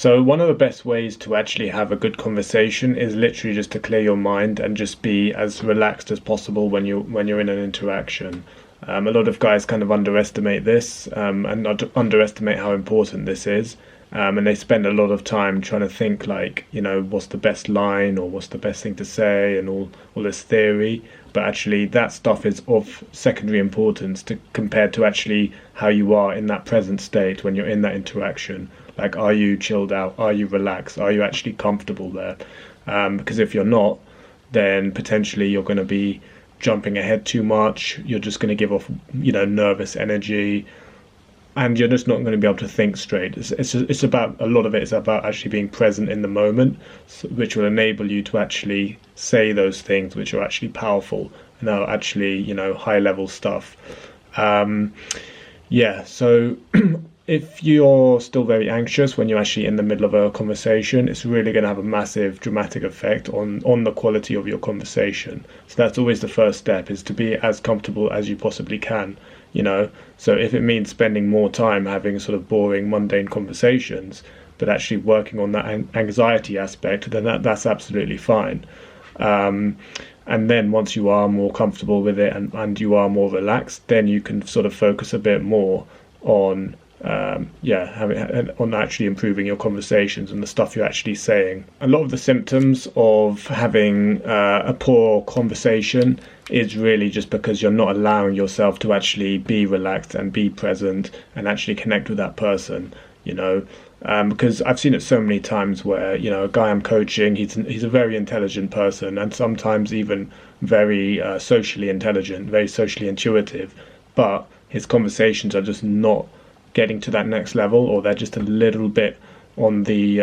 So one of the best ways to actually have a good conversation is literally just to clear your mind and just be as relaxed as possible when you're in an interaction. A lot of guys kind of underestimate this and not underestimate how important this is. And they spend a lot of time trying to think like, what's the best line or what's the best thing to say and all this theory. But actually that stuff is of secondary importance compared to actually how you are in that present state when you're in that interaction. Like, are you chilled out? Are you relaxed? Are you actually comfortable there? Because if you're not, then potentially you're going to be jumping ahead too much. You're just going to give off, nervous energy, and you're just not going to be able to think straight. It's about, a lot of it is about actually being present in the moment, which will enable you to actually say those things which are actually powerful and are actually, high level stuff. So if you're still very anxious when you're actually in the middle of a conversation, it's really going to have a massive dramatic effect on the quality of your conversation. So that's always the first step, is to be as comfortable as you possibly can. So if it means spending more time having sort of boring, mundane conversations, but actually working on that anxiety aspect, then that's absolutely fine. And then once you are more comfortable with it and you are more relaxed, then you can sort of focus a bit more on on actually improving your conversations and the stuff you're actually saying. A lot of the symptoms of having a poor conversation is really just because you're not allowing yourself to actually be relaxed and be present and actually connect with that person, because I've seen it so many times where, a guy I'm coaching, he's a very intelligent person and sometimes even very socially intelligent, very socially intuitive, but his conversations are just not getting to that next level, or they're just a little bit on the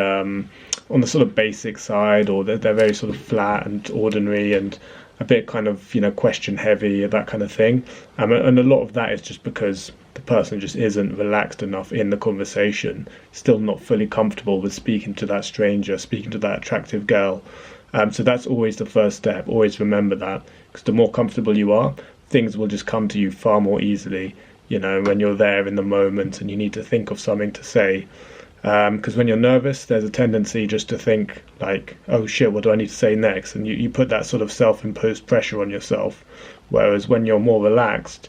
sort of basic side, or they're very sort of flat and ordinary and a bit kind of question heavy, that kind of thing. And a lot of that is just because the person just isn't relaxed enough in the conversation, still not fully comfortable with speaking to that stranger, speaking to that attractive girl. So that's always the first step. Always remember that, because the more comfortable you are, things will just come to you far more easily. When you're there in the moment and you need to think of something to say. Because when you're nervous, there's a tendency just to think like, oh shit, what do I need to say next? And you put that sort of self-imposed pressure on yourself. Whereas when you're more relaxed,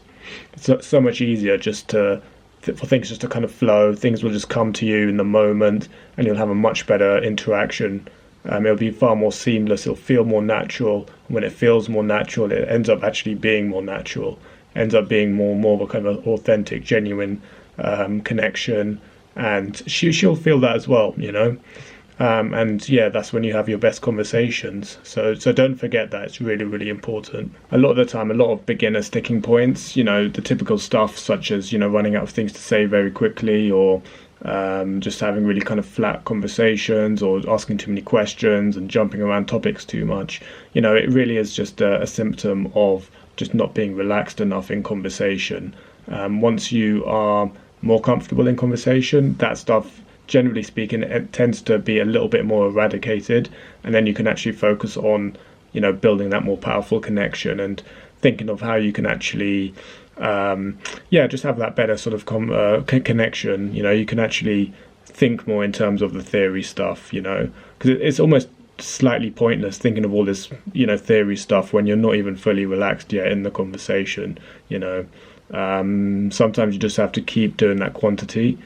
it's so much easier just for things just to kind of flow. Things will just come to you in the moment and you'll have a much better interaction. It'll be far more seamless. It'll feel more natural. When it feels more natural, it ends up actually being more natural. Ends up being more of a kind of authentic, genuine connection, and she'll feel that as well, that's when you have your best conversations. So don't forget that. It's really, really important. A lot of the time, a lot of beginner sticking points, the typical stuff such as running out of things to say very quickly, or just having really kind of flat conversations, or asking too many questions and jumping around topics too much. It really is just a symptom of just not being relaxed enough in conversation. Once you are more comfortable in conversation, that stuff, generally speaking, it tends to be a little bit more eradicated, and then you can actually focus on, building that more powerful connection and thinking of how you can actually, just have that better sort of connection. You can actually think more in terms of the theory stuff, because it's almost slightly pointless thinking of all this theory stuff when you're not even fully relaxed yet in the conversation. Sometimes you just have to keep doing that quantity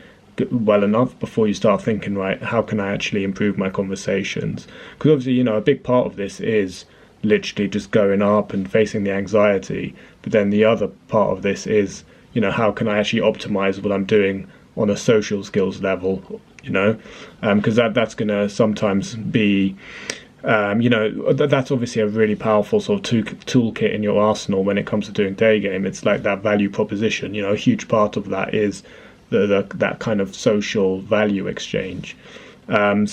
well enough before you start thinking, right, how can I actually improve my conversations? Because obviously a big part of this is literally just going up and facing the anxiety, but then the other part of this is how can I actually optimize what I'm doing on a social skills level, because that's going to sometimes be, that's obviously a really powerful sort of toolkit in your arsenal when it comes to doing day game. It's like that value proposition, a huge part of that is that kind of social value exchange. A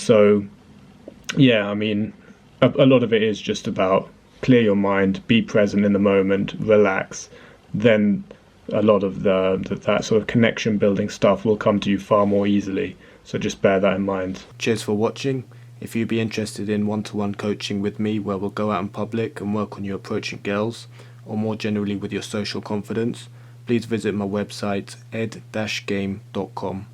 lot of it is just about clear your mind, be present in the moment, relax, then a lot of that sort of connection building stuff will come to you far more easily. So just bear that in mind. Cheers for watching. If you'd be interested in one-to-one coaching with me, where we'll go out in public and work on you approaching girls, or more generally with your social confidence, please visit my website ed-game.com.